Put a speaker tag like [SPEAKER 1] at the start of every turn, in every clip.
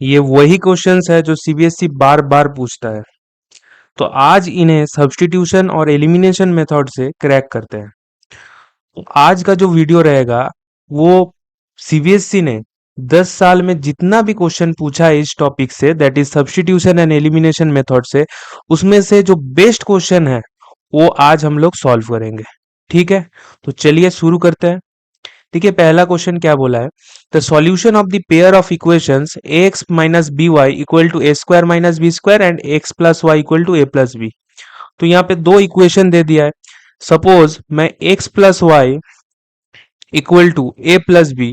[SPEAKER 1] ये वही क्वेश्चंस है जो सीबीएसई बार बार पूछता है। तो आज इन्हें सब्स्टिट्यूशन और एलिमिनेशन मेथड से क्रैक करते हैं। तो आज का जो वीडियो रहेगा वो सीबीएसई ने 10 साल में जितना भी क्वेश्चन पूछा है इस टॉपिक से, that is substitution and elimination method से, उसमें से जो बेस्ट क्वेश्चन है वो आज हम लोग सॉल्व करेंगे। ठीक है, तो चलिए शुरू करते हैं। देखिए पहला क्वेश्चन क्या बोला है, the solution of the pair of equations A x minus B Y equal to A square minus B square and X plus Y equal to A plus B. तो यहाँ पे दो इक्वेशन दे दिया है। सपोज मैं X plus Y equal to A plus B,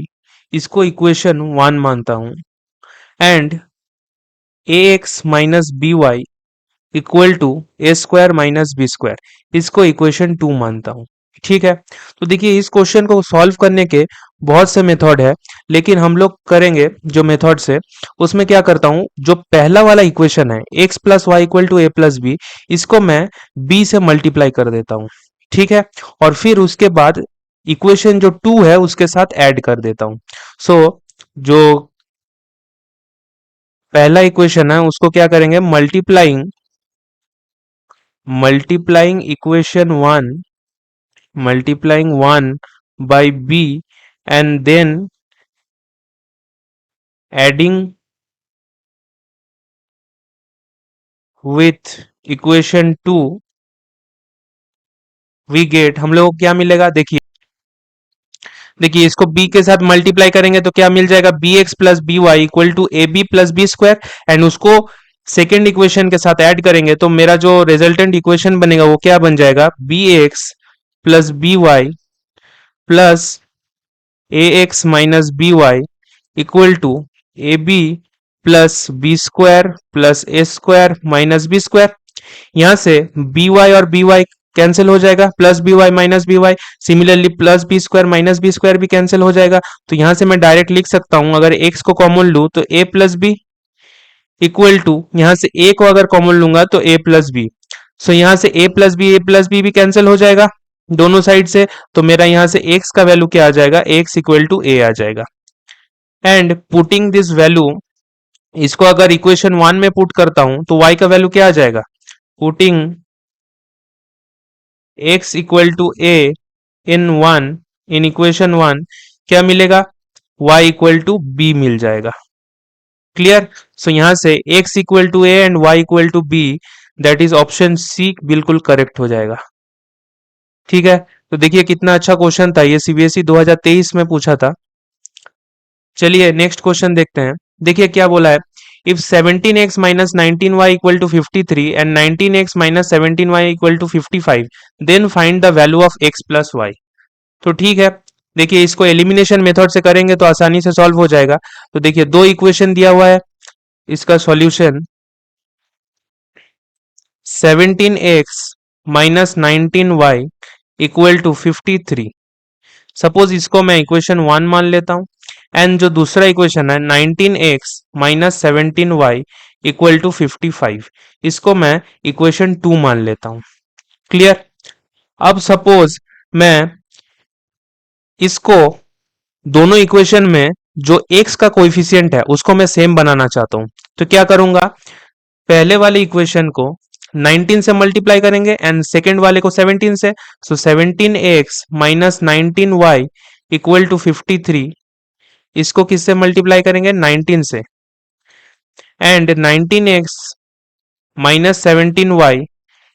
[SPEAKER 1] इसको equation one मानता हूं, and A x minus B Y equal to A square minus B square, इसको इक्वेशन टू मानता हूं। ठीक है, तो देखिए इस क्वेश्चन को सॉल्व करने के बहुत से मेथड है, लेकिन हम लोग करेंगे जो मेथड से, उसमें क्या करता हूं, जो पहला वाला इक्वेशन है X plus Y equal to A plus B, इसको मैं बी से मल्टीप्लाई कर देता हूं। ठीक है, और फिर उसके बाद इक्वेशन जो टू है उसके साथ ऐड कर देता हूं। सो जो पहला इक्वेशन है उसको क्या करेंगे, multiplying equation one, multiplying 1 by b and then adding with equation 2, we get, हम लोग को क्या मिलेगा, देखिए देखिए इसको b के साथ मल्टीप्लाई करेंगे तो क्या मिल जाएगा, B x plus B Y equal to A B plus B square, and उसको सेकेंड इक्वेशन के साथ ऐड करेंगे तो मेरा जो रिजल्टेंट इक्वेशन बनेगा वो क्या बन जाएगा, B x plus B y plus a x minus B Y equal to A B plus B square plus a square minus B square. यहां से बी वाई और बी वाई कैंसिल हो जाएगा, plus B y minus B y, similarly plus B square minus B square भी cancel हो जाएगा। तो यहां से मैं डायरेक्ट लिख सकता हूं, अगर एक्स को कॉमन लूं तो ए प्लस बी इक्वल टू, यहां से ए को अगर कॉमन लूंगा तो ए प्लस बी। सो यहां से ए प्लस बी भी कैंसिल हो जाएगा दोनों साइड से, तो मेरा यहां से एक्स का वैल्यू क्या आ जाएगा, एक्स इक्वल टू ए आ जाएगा। एंड पुटिंग दिस वैल्यू, इसको अगर इक्वेशन वन में पुट करता हूं तो y का वैल्यू क्या आ जाएगा, putting x equal to a in one, in equation one, क्या मिलेगा, y इक्वल टू बी मिल जाएगा। क्लियर, सो यहां से x equal to a and y equal to b, that is option C बिल्कुल करेक्ट हो जाएगा। ठीक है, तो देखिए कितना अच्छा क्वेश्चन था, ये सीबीएसई 2023 में पूछा था। चलिए नेक्स्ट क्वेश्चन देखते हैं। देखिए क्या बोला है, if 17x minus 19y equal to 53 and 19x minus 17y equal to 55, then find the value of x plus y. तो ठीक है, देखिए इसको एलिमिनेशन मेथड से करेंगे तो आसानी से सॉल्व हो जाएगा। तो देखिए दो इक्वेशन दिया हुआ है, इसका solution 17x minus 19y equal to 53, suppose इसको मैं इक्वेशन वन मान लेता हूं, एंड जो दूसरा इक्वेशन है 19x minus 17y equal to 55, इसको मैं इक्वेशन टू मान लेता हूं। क्लियर, अब सपोज मैं इसको दोनों इक्वेशन में जो x का कोएफिशिएंट है उसको मैं सेम बनाना चाहता हूं, तो क्या करूंगा, पहले वाले इक्वेशन को 19 से मल्टीप्लाई करेंगे एंड सेकेंड वाले को 17 से। सो 17x minus 19y equal to 53, इसको किससे मल्टीप्लाई करेंगे, 19 से, and 19x minus 17y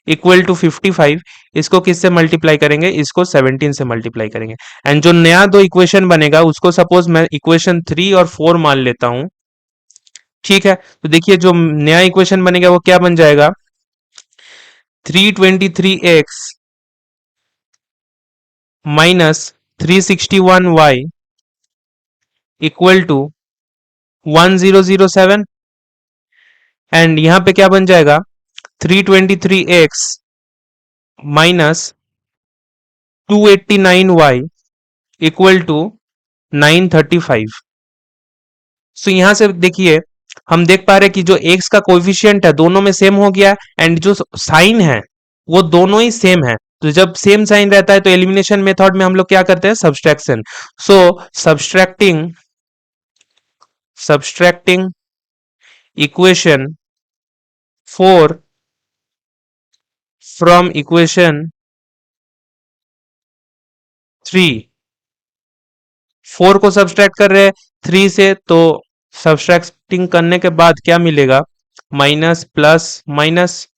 [SPEAKER 1] equal to 55, इसको किससे मल्टीप्लाई करेंगे, इसको 17 से मल्टीप्लाई करेंगे, एंड जो नया दो इक्वेशन बनेगा उसको सपोज मैं इक्वेशन 3 और 4 मान लेता हूं। ठीक है, तो देखिए जो नया इक्वेशन बनेगा वो क्या बन जाएगा, 323x minus 361y equal to 1007, and यहां पे क्या बन जाएगा, 323x minus 289y equal to 935। सो यहां से देखिए हम देख पा रहे हैं कि जो x का कोएफिशिएंट है दोनों में सेम हो गया, एंड जो साइन है वो दोनों ही सेम है। तो जब सेम साइन रहता है तो एलिमिनेशन मेथड में हम लोग क्या करते हैं, subtraction. So subtracting equation 4 from equation 3, 4 को सब्सट्रैक्ट कर रहे हैं 3 से, तो सब्सट्रैक्टिंग करने के बाद क्या मिलेगा, माइनस प्लस माइनस,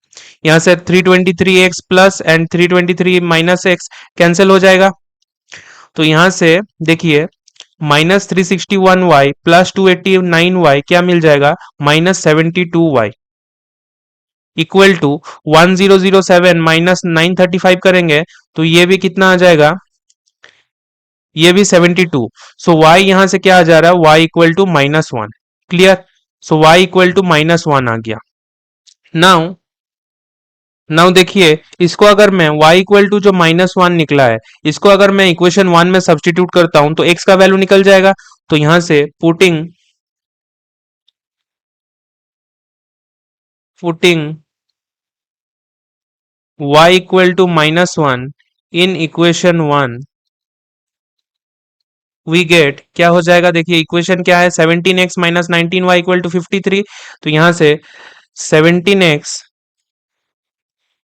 [SPEAKER 1] यहां से 323x plus and 323 minus x cancel हो जाएगा। तो यहां से देखिए -361y प्लस 289y क्या मिल जाएगा, -72y इक्वल टू 1007 माइनस 935 करेंगे तो ये भी कितना आ जाएगा, ये भी 72। सो y यहां से क्या आ जा रहा है, y equal to -1। Clear. So y equal to -1 आ गया। नाउ नाउ देखिए, इसको अगर मैं y इक्वल टू जो -1 निकला है, इसको अगर मैं इक्वेशन 1 में सब्सटीट्यूट करता हूं तो x का वैल्यू निकल जाएगा। तो यहां से putting y equal to -1 in equation 1 we get क्या हो जाएगा, देखिए इक्वेशन क्या है, 17x minus 19y equal to 53। तो यहां से 17x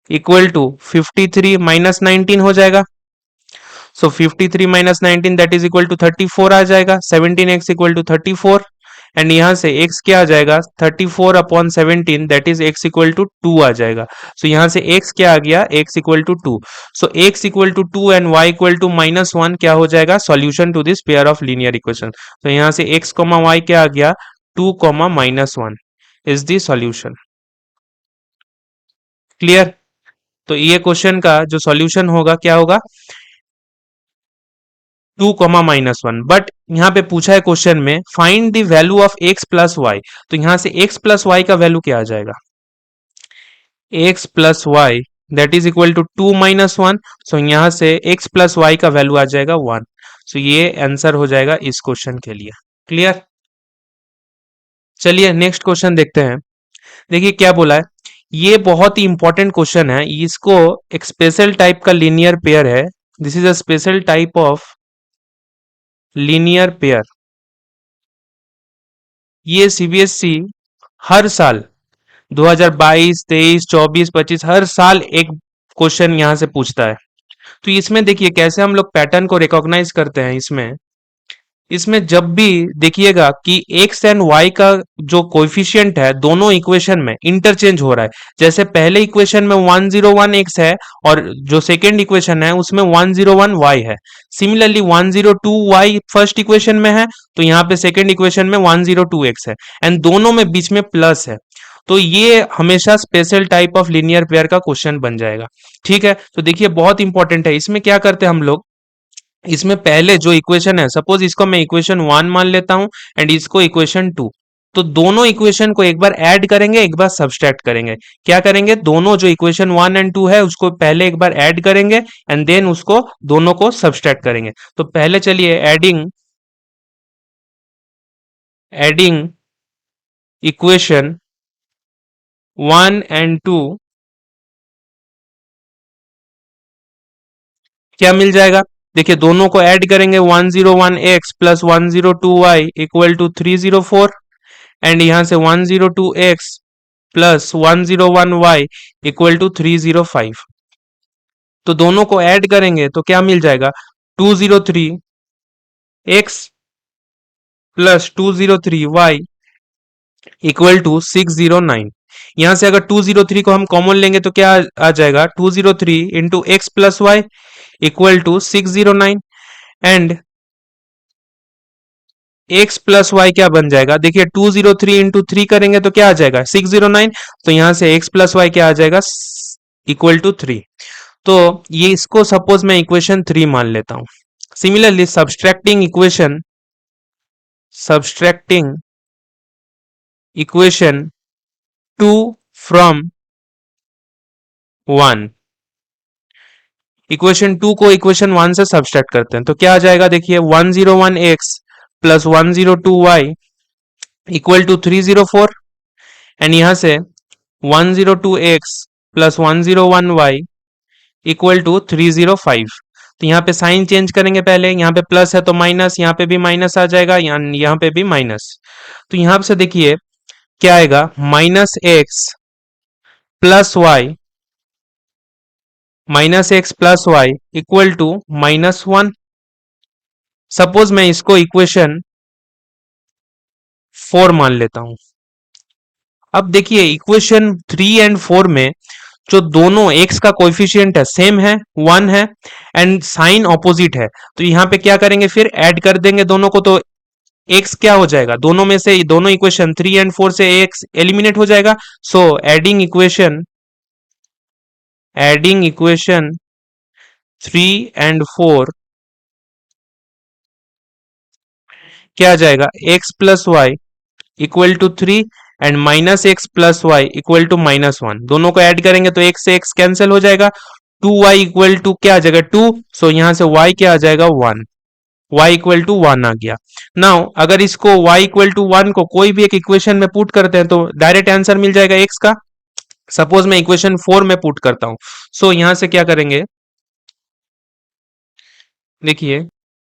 [SPEAKER 1] इक्वल टू 53 माइनस 19 हो जाएगा। So 53 minus 19 that is equal to 34 आ जाएगा। 17x इक्वल टू 34 एंड यहां से x क्या आ जाएगा, 34 upon 17 that is x equal to 2 आ जाएगा। सो यहां से x क्या आ गया, x equal to 2। So x equal to 2 and y equal to -1 क्या हो जाएगा, solution to this pair of linear equation. तो यहां से x कॉमा y क्या आ गया, 2 comma -1 is the solution. Clear. तो ये क्वेश्चन का जो सॉल्यूशन होगा क्या होगा, 2 कॉमा -1। बट यहाँ पे पूछा है क्वेश्चन में find the value of x plus y. तो यहां से x प्लस वाई का वैल्यू क्या आ जाएगा, x plus y that is equal to 2 -1। So यहां से x प्लस वाई का वैल्यू आ जाएगा 1। सो ये आंसर हो जाएगा इस क्वेश्चन के लिए। क्लियर। चलिए नेक्स्ट क्वेश्चन देखते हैं। देखिए क्या बोला है, ये बहुत ही इंपॉर्टेंट क्वेश्चन है। इसको एक स्पेशल टाइप का लीनियर पेयर है। This is a special type of linear pair. ये सीबीएसई हर साल 2022, 23, 24, 25 हर साल एक क्वेश्चन यहां से पूछता है। तो इसमें देखिए कैसे हम लोग पैटर्न को रिकॉग्नाइज करते हैं। इसमें इसमें जब भी देखिएगा कि एक्स एंड वाई का जो कोएफिशिएंट है दोनों इक्वेशन में इंटरचेंज हो रहा है। जैसे पहले इक्वेशन में 101 एक्स है और जो सेकेंड इक्वेशन है उसमें 101 वाई है। सिमिलरली 102 वाई फर्स्ट इक्वेशन में है तो यहाँ पे सेकेंड इक्वेशन में 102 एक्स है एंड दोनों में बीच में प्लस है। तो ये हमेशा special type of linear pair का क्वेश्चन बन जाएगा। ठीक है, तो देखिए बहुत इंपॉर्टेंट है। इसमें क्या करते हैं हम लोग, इसमें पहले जो इक्वेशन है, सपोज इसको मैं इक्वेशन 1 मान लेता हूं एंड इसको इक्वेशन 2। तो दोनों इक्वेशन को एक बार ऐड करेंगे, एक बार सब्सट्रैक्ट करेंगे। क्या करेंगे, दोनों जो इक्वेशन 1 एंड 2 है उसको पहले एक बार ऐड करेंगे एंड देन उसको दोनों को सब्सट्रैक्ट करेंगे। तो पहले चलिए एडिंग एडिंग इक्वेशन 1 एंड 2 क्या मिल जाएगा, देखिए दोनों को ऐड करेंगे 101x plus 102y equal to 304 and यहां से 102x plus 101y equal to 305। तो दोनों को ऐड करेंगे तो क्या मिल जाएगा, 203x plus 203y equal to 609। यहां से अगर 203 को हम कॉमन लेंगे तो क्या आ जाएगा, 203 into x plus Y equal to 609 and x plus y क्या बन जाएगा, देखिए 203 इंटू 3 करेंगे तो क्या आ जाएगा 609। तो यहां से x प्लस वाई क्या आ जाएगा, इक्वल टू 3। तो ये इसको सपोज मैं इक्वेशन 3 मान लेता हूं। Similarly subtracting equation 2 from 1, equation 2 को इक्वेशन 1 से सब्सट्रैक्ट करते हैं तो क्या आ जाएगा, देखिए 101x plus 102y equal to 304 and यहां से 102x plus 101y equal to 305। तो यहाँ पे साइन चेंज करेंगे, पहले यहाँ पे प्लस है तो माइनस, यहाँ पे भी माइनस आ जाएगा, यहाँ पे भी माइनस। तो यहाँ से देखिए क्या आएगा, -x + y, -x + y equal to -1। Suppose मैं इसको इक्वेशन 4 मान लेता हूं। अब देखिए इक्वेशन 3 एंड 4 में जो दोनों x का कोएफिशिएंट है सेम है, 1 है, एंड साइन ऑपोजिट है, तो यहां पे क्या करेंगे, फिर ऐड कर देंगे दोनों को, तो x क्या हो जाएगा, दोनों में से दोनों इक्वेशन 3 एंड 4 से x एलिमिनेट हो जाएगा। सो एडिंग इक्वेशन 3 एंड 4 क्या आ जाएगा, x + y equal to 3 and -x + y equal to -1। दोनों को ऐड करेंगे तो x से x कैंसिल हो जाएगा, 2y इक्वल टू क्या आ जाएगा, 2। सो यहां से y क्या आ जाएगा, 1। y इक्वल टू 1 आ गया। नाउ अगर इसको y इक्वल टू 1 को कोई भी एक इक्वेशन में पुट करते हैं तो डायरेक्ट आंसर मिल जाएगा x का। सपोज मैं इक्वेशन 4 में पुट करता हूं, सो यहां से क्या करेंगे, देखिए,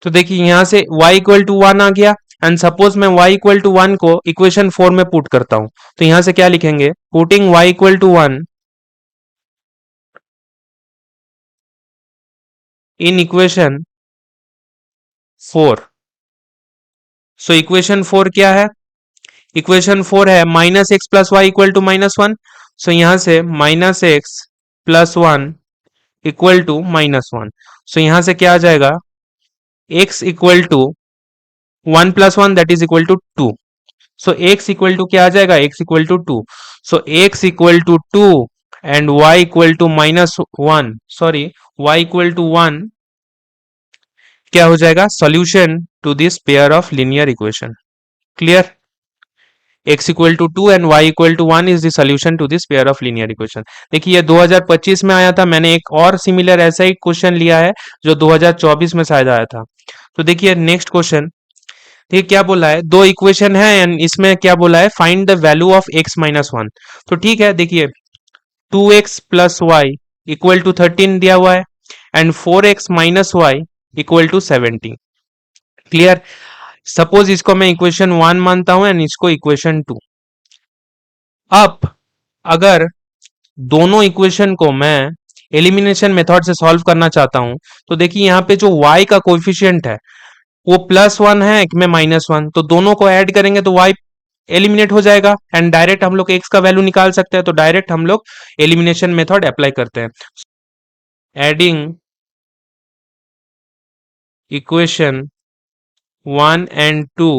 [SPEAKER 1] तो देखिए यहां से y इक्वल टू 1 आ गया, एंड सपोज मैं y इक्वल टू 1 को इक्वेशन 4 में पुट करता हूं, तो यहां से क्या लिखेंगे, putting y equal to 1 in equation 4। So equation 4 क्या है, इक्वेशन 4 है -x + y equal to -1। So यहां से -x + 1 इक्वल टू -1। सो यहां से क्या आ जाएगा, x equal to 1 + 1 that is equal to 2। So x equal to क्या आ जाएगा, x equal to 2। So x equal to 2 and y equal to -1, sorry, y equal to 1 क्या हो जाएगा, solution to this pair of linear equation. Clear, x equal to 2 and y equal to 1 is the solution to this pair of linear equation. देखिए ये 2025 में आया था, मैंने एक और सिमिलर ऐसा ही क्वेश्चन लिया है जो 2024 में शायद आया था। तो देखिए नेक्स्ट क्वेश्चन, ये क्या बोला है, दो इक्वेशन है एंड इसमें क्या बोला है, find the value of x-1। तो ठीक है, देखिए 2x + y इक्वल टू 13 दिया हुआ है and 4x - y equal to 70। Clear, suppose इसको मैं इक्वेशन 1 मानता हूं एंड इसको इक्वेशन 2। अब अगर दोनों इक्वेशन को मैं एलिमिनेशन मेथड से सॉल्व करना चाहता हूं, तो देखिए यहाँ पे जो y का कोएफिशिएंट है वो +1 है एक में -1, तो दोनों को ऐड करेंगे तो y एलिमिनेट हो जाएगा एंड डायरेक्ट हम लोग x का वैल्यू निकाल सकते हैं, तो डायरेक्ट हम लोग एलिमिनेशन मेथड अप्लाई करते हैं। Adding equation 1 and 2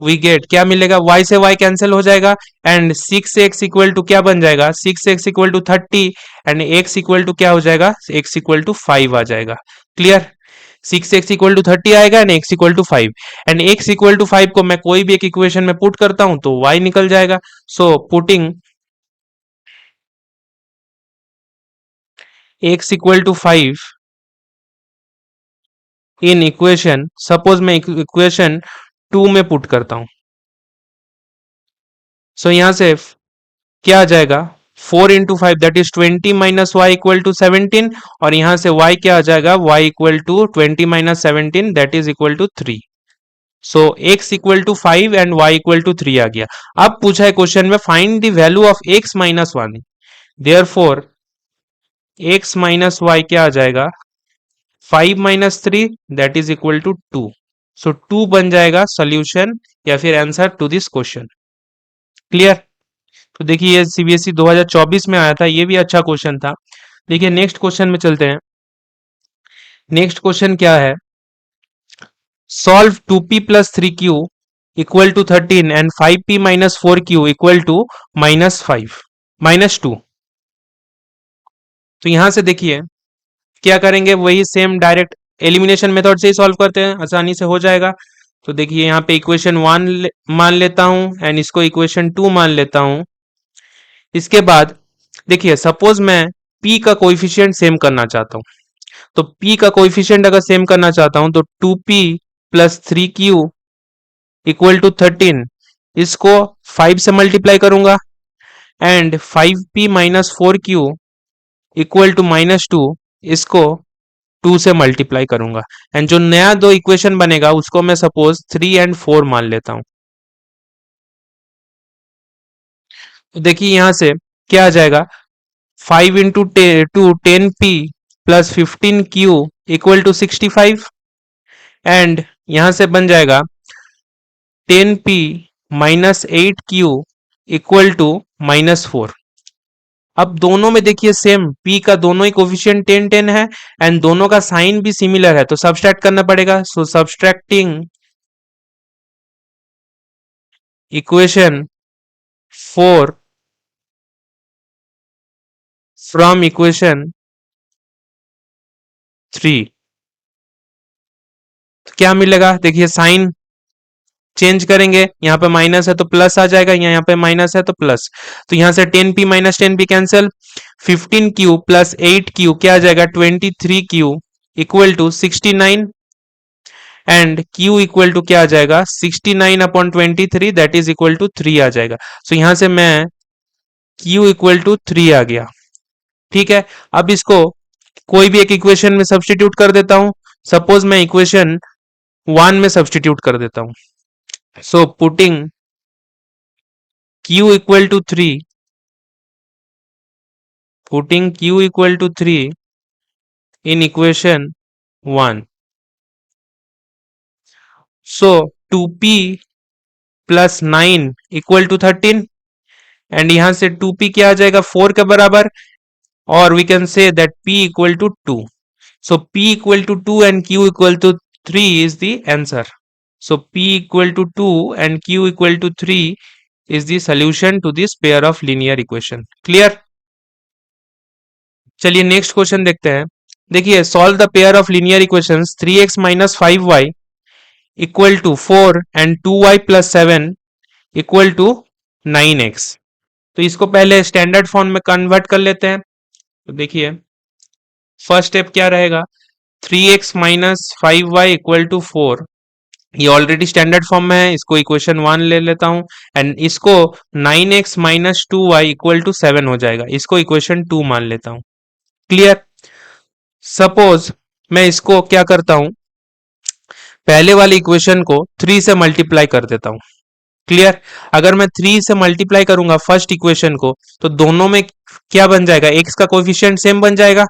[SPEAKER 1] we get, क्या मिलेगा, y से y कैंसिल हो जाएगा एंड 6x इक्वल टू क्या बन जाएगा, 6x equal to 30 and x equal to क्या हो जाएगा, x इक्वल टू 5 आ जाएगा। क्लियर, 6x इक्वल टू 30 आएगा and x equal to 5, and x equal to 5 को मैं कोई भी एक इक्वेशन में पुट करता हूं तो y निकल जाएगा। So putting x equal to 5 in equation, suppose मैं इक्वेशन 2 में पुट करता हूं, सो यहां से क्या आ जाएगा, 4 × 5 that is 20 - y equal to 17, और यहां से y क्या आ जाएगा, y equal to 20 - 17 that is equal to 3। So x equal to 5 and y equal to 3 आ गया। अब पूछा है क्वेश्चन में find the value of x - 1, therefore x - y क्या आ जाएगा, 5 - 3 दैट इज इक्वल टू 2। सो 2 बन जाएगा सॉल्यूशन या फिर answer to this question. Clear, तो देखिए ये सीबीएसई 2024 में आया था, ये भी अच्छा क्वेश्चन था। देखिए नेक्स्ट क्वेश्चन में चलते हैं। नेक्स्ट क्वेश्चन क्या है, solve 2p + 3q equal to 13 and 5p - 4q equal to -2। तो यहां से देखिए क्या करेंगे, वही सेम डायरेक्ट एलिमिनेशन मेथड से ही सॉल्व करते हैं, आसानी से हो जाएगा। तो देखिए यहाँ पे इक्वेशन 1 मान लेता हूं एंड इसको इक्वेशन 2 मान लेता हूं। इसके बाद देखिए सपोज मैं p का कोएफिशिएंट सेम करना चाहता हूं, तो p का कोएफिशिएंट अगर सेम करना चाहता हूं तो 2p + 3q इक्वल टू 13, इसको 5 से मल्टीप्लाई करूंगा and 5p - 4q equal to -2, इसको 2 से मल्टीप्लाई करूंगा एंड जो नया दो इक्वेशन बनेगा उसको मैं सपोज 3 एंड 4 मान लेता हूं। तो देखिए यहां से क्या आ जाएगा, 5 into 10p plus 15q equal to 65। And यहां से बन जाएगा 10p minus 8q equal to -4। अब दोनों में देखिए सेम p का दोनों ही कोफिशिएंट 10 10 है एंड दोनों का साइन भी सिमिलर है, तो सब्सट्रैक्ट करना पड़ेगा। So subtracting equation 4 from equation 3, तो क्या मिलेगा, देखिए साइन चेंज करेंगे, यहाँ पे माइनस है तो प्लस आ जाएगा, यहाँ पे माइनस है तो प्लस। तो यहाँ से 10p minus 10p cancel, 15q plus 8q क्या आ जाएगा, 23q equal to 69। And q equal to क्या आ जाएगा, 69/23 दैट इज इक्वल टू 3 आ जाएगा। सो यहां से मैं q इक्वल टू 3 आ गया। ठीक है, अब इसको कोई भी एक इक्वेशन में सब्सटीट्यूट कर देता हूं। सपोज मैं इक्वेशन 1 में सब्सटीट्यूट कर देता हूं। So putting q equal to 3, putting q equal to 3 in equation 1. So 2p plus 9 equal to 13 and यहां से 2p क्या आ जाएगा, 4 के बराबर, और we can say that p equal to 2. So p equal to 2 and q equal to 3 is the answer. So p equal to 2 and q equal to 3 is the solution to this pair of linear equation. Clear? चलिए next question देखते हैं। देखिए solve the pair of linear equations 3x minus 5y equal to 4 and 2y plus 7 equal to 9x। तो इसको पहले standard form में convert कर लेते हैं। तो देखिए फर्स्ट स्टेप क्या रहेगा, 3x minus 5y equal to 4, ये ऑलरेडी स्टैंडर्ड फॉर्म में है, इसको इक्वेशन 1 ले लेता हूं। एंड इसको 9x minus 2y equal to 7 हो जाएगा, इसको इक्वेशन 2 मान लेता हूं। क्लियर? सपोज मैं इसको क्या करता हूं, पहले वाली इक्वेशन को 3 से मल्टीप्लाई कर देता हूं। क्लियर? अगर मैं 3 से मल्टीप्लाई करूंगा फर्स्ट इक्वेशन को, तो दोनों में क्या बन जाएगा, x का कोएफिशिएंट सेम बन जाएगा।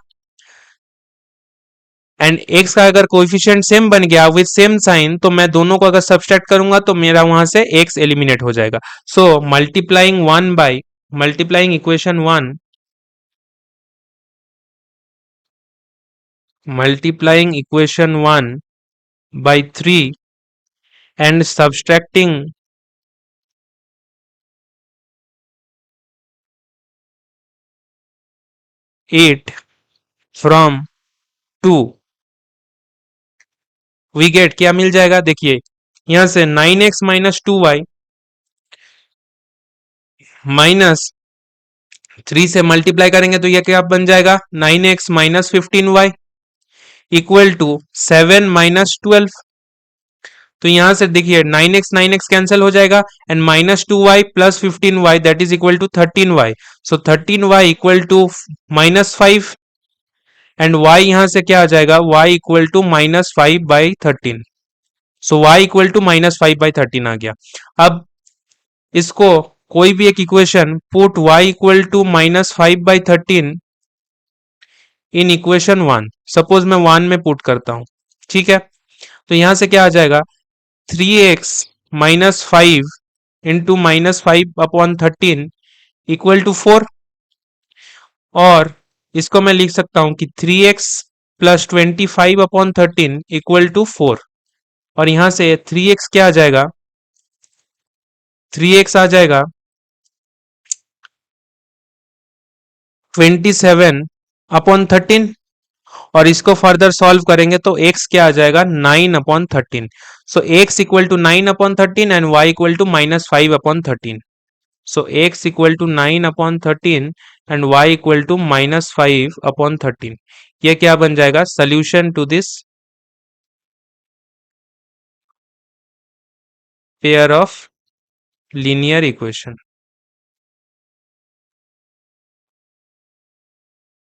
[SPEAKER 1] एंड x का अगर कोएफिशिएंट सेम बन गया विद सेम साइन, तो मैं दोनों को अगर सब्सट्रैक्ट करूंगा तो मेरा वहां से x एलिमिनेट हो जाएगा। So multiplying equation 1, multiplying equation 1 by 3 and subtracting 8 from 2, we get क्या मिल जाएगा, देखिए यहां से 9x माइनस 2y माइनस 3 से मल्टीप्लाई करेंगे तो यह क्या बन जाएगा, 9x minus 15y equal to 7 minus 12। तो यहां से देखिए 9x कैंसिल हो जाएगा and minus 2y plus 15y that is equal to 13y। So 13y equal to -5 and y यहां से क्या आ जाएगा, y equal to -5/13। So y equal to -5/13 आ गया। अब इसको कोई भी एक equation put y equal to -5/13 in equation 1, suppose मैं 1 में पुट करता हूं। ठीक है, तो यहां से क्या आ जाएगा, 3x minus 5 into -5/13 equal to 4, और इसको मैं लिख सकता हूं कि 3x प्लस 25/13 इक्वल टू 4, और यहां से 3x क्या आ जाएगा, 3x आ जाएगा 27/13, और इसको फर्दर सॉल्व करेंगे तो x क्या आ जाएगा, 9/13। So x equal to 9/13 and y equal to -5/13। So x equal to 9/13 and y equal to -5/13। ये क्या बन जाएगा, solution to this pair of linear equation.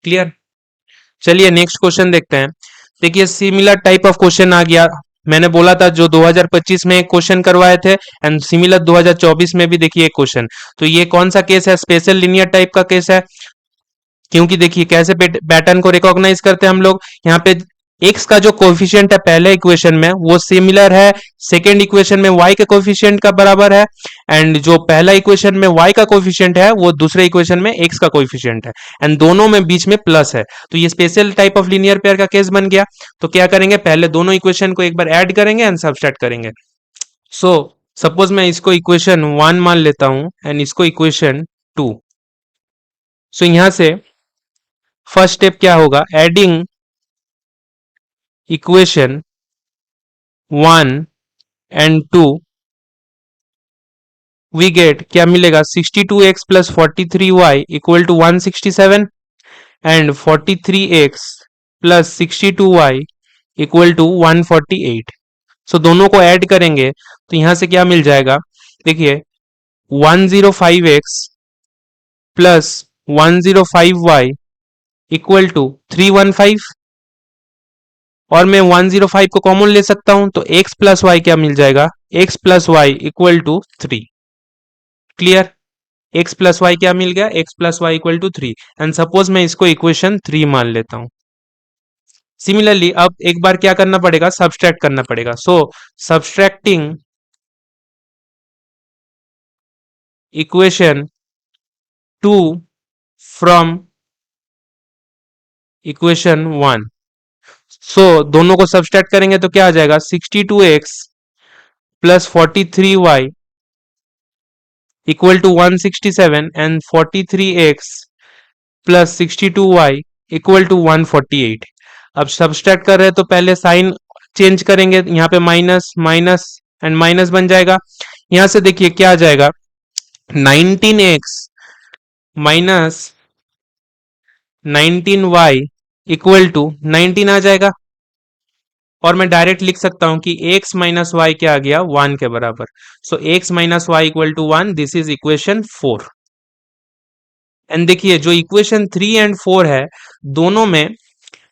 [SPEAKER 1] Clear? चलिए नेक्स्ट क्वेश्चन देखते हैं। देखिए सिमिलर टाइप ऑफ क्वेश्चन आ गया मैंने बोला था जो 2025 में एक क्वेश्चन करवाए थे एंड सिमिलर 2024 में भी देखिए एक क्वेश्चन। तो ये कौन सा केस है? स्पेशल लीनियर टाइप का केस है, क्योंकि देखिए कैसे पैटर्न को रिकॉग्नाइज करते हैं हम लोग। यहाँ पे x का जो कोफिशिएंट है पहले इक्वेशन में वो सिमिलर है सेकेंड इक्वेशन में y के कोफिशिएंट का बराबर है, एंड जो पहला इक्वेशन में y का कोफिशिएंट है वो दूसरे इक्वेशन में x का कोफिशिएंट है, एंड दोनों में बीच में प्लस है। तो ये special type of linear pair का केस बन गया। तो क्या करेंगे, पहले दोनों इक्वेशन को एक बार ऐड करेंगे एंड सबट्रैक्ट करेंगे। सो सपोज मैं इसको इक्वेशन 1 मान लेता हूं एंड इसको इक्वेशन 2। सो यहां से फर्स्ट स्टेप क्या होगा, adding equation 1 and 2 we get क्या मिलेगा, 62x plus 43y equal to 167 and 43x plus 62y equal to 148। So दोनों को ऐड करेंगे तो यहां से क्या मिल जाएगा, देखिए 105x plus 105y equal to 315, और मैं 105 को कॉमन ले सकता हूं तो x प्लस वाई क्या मिल जाएगा, x plus Y equal to 3। Clear, x plus y क्या मिल गया, x plus Y equal to 3। And suppose मैं इसको इक्वेशन 3 मान लेता हूं। सिमिलरली अब एक बार क्या करना पड़ेगा, सब्सट्रैक्ट करना पड़ेगा। So subtracting equation 2 from equation 1। So दोनों को सब्सट्रैक्ट करेंगे तो क्या आ जाएगा, 62x plus 43y equal to 167 and 43x plus 62y equal to 148। अब सब्सट्रैक्ट कर रहे हैं तो पहले साइन चेंज करेंगे, यहाँ पे माइनस माइनस एंड माइनस बन जाएगा। यहां से देखिए क्या आ जाएगा, 19x minus 19y equal to 19 आ जाएगा, और मैं डायरेक्ट लिख सकता हूं कि x माइनस वाई क्या आ गया, 1 के बराबर। So x minus y equal to 1, this is equation 4। And देखिए जो इक्वेशन 3 एंड 4 है दोनों में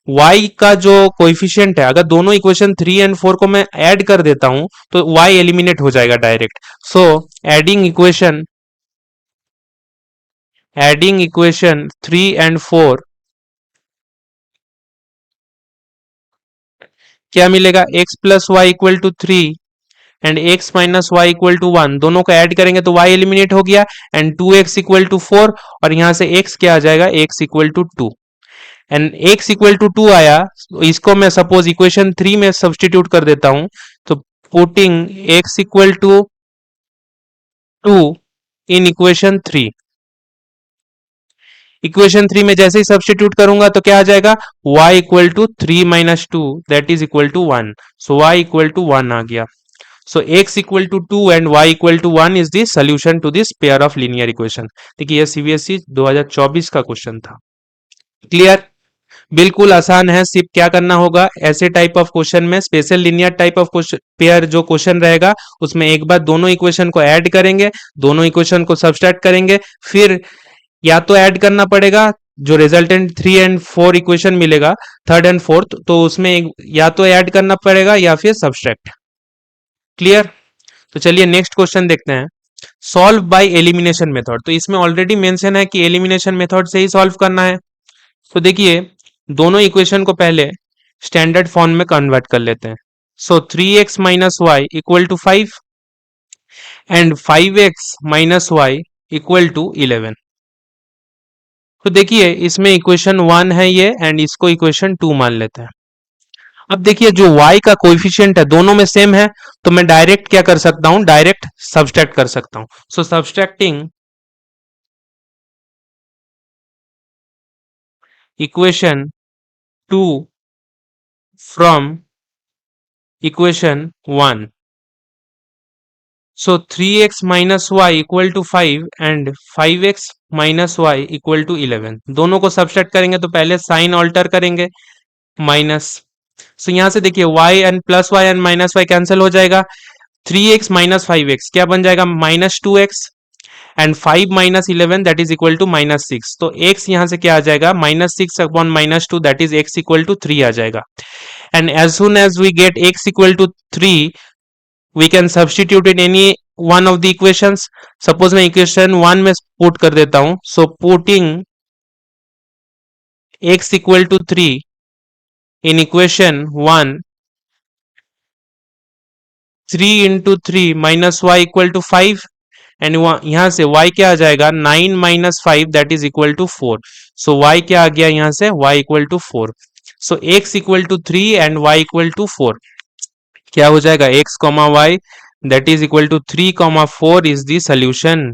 [SPEAKER 1] y का जो कोएफिशिएंट है, अगर दोनों इक्वेशन 3 एंड 4 को मैं ऐड कर देता हूं तो y एलिमिनेट हो जाएगा direct. So adding equation 3 and 4 क्या मिलेगा, x plus Y equal to 3 and x minus y equal to 1, दोनों को ऐड करेंगे तो y एलिमिनेट हो गया, एंड 2x इक्वल टू 4, और यहां से x क्या आ जाएगा, x equal to 2। And x equal to 2 आया, तो इसको मैं सपोज इक्वेशन 3 में सब्सटीट्यूट कर देता हूं। तो putting x equal to 2 in equation 3, equation 3 में जैसे ही सब्सटीट्यूट करूंगा तो क्या आ जाएगा, y equal to 3 minus 2 that is equal to 1। So y equal to 1 आ गया। So x equal to 2 and y equal to 1 is the solution to this pair of linear equation. देखिए ये सीबीएसई 2024 का क्वेश्चन था। Clear, बिल्कुल आसान है। सिर्फ क्या करना होगा, ऐसे टाइप ऑफ क्वेश्चन में special linear type of pair जो क्वेश्चन रहेगा उसमें एक बार दोनों इक्वेशन को ऐड करेंगे, दोनों इक्वेशन को सब्सट्रैक्ट करेंगे, फिर या तो ऐड करना पड़ेगा जो रिजल्टेंट 3 एंड 4 इक्वेशन मिलेगा थर्ड एंड फोर्थ, तो उसमें या तो ऐड करना पड़ेगा या फिर सब्सट्रैक्ट। क्लियर, तो चलिए नेक्स्ट क्वेश्चन देखते हैं। Solve by elimination method. तो इसमें ऑलरेडी मेंशन है कि एलिमिनेशन मेथड से ही सॉल्व करना है। तो देखिए दोनों इक्वेशन को पहले स्टैंडर्ड फॉर्म में कन्वर्ट कर लेते हैं। So 3x minus y equal to 5 and 5x minus y equal to 11। तो देखिए इसमें इक्वेशन 1 है ये, एंड इसको इक्वेशन 2 मान लेते हैं। अब देखिए जो y का कोएफिशिएंट है दोनों में सेम है, तो मैं डायरेक्ट क्या कर सकता हूं, डायरेक्ट सब्सट्रैक्ट कर सकता हूं। So subtracting equation 2 from equation 1। So 3x minus y equal to 5 and 5x minus y equal to 11, दोनों को सब्सट्रैक्ट करेंगे तो पहले साइन ऑल्टर करेंगे, माइनस। सो यहां से देखिए y and plus y and minus y cancel हो जाएगा, 3x माइनस 5x क्या बन जाएगा, minus 2x, and 5 minus 11 that is equal to minus 6। तो x यहां से क्या आ जाएगा, minus 6 upon minus 2 that is x equal to 3 आ जाएगा। and as soon as we get x equal to 3, we can substitute in any one of the equations. Suppose मैं equation 1 में put कर देता हूं, so putting x equal to 3 in equation 1, 3 into 3 minus y equal to 5, and यहां से y क्या आ जाएगा, 9 minus 5 that is equal to 4. So y क्या आ गया यहां से, y equal to 4. So x equal to 3 and y equal to 4. क्या हो जाएगा, x comma y that is equal to 3 comma 4 is the solution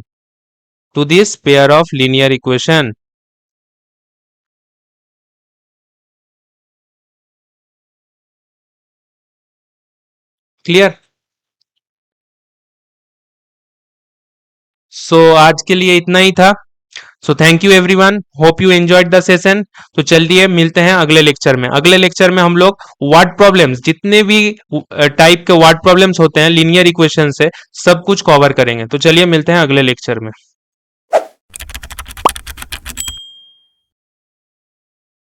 [SPEAKER 1] to this pair of linear equation. Clear? So आज के लिए इतना ही था. So thank you everyone, hope you enjoyed the session. तो चलिए मिलते हैं अगले लेक्चर में. अगले लेक्चर में हम लोग वर्ड प्रॉब्लम्स, जितने भी टाइप के वर्ड प्रॉब्लम्स होते हैं लीनियर इक्वेशन से, सब कुछ कवर करेंगे. तो चलिए मिलते हैं अगले लेक्चर में.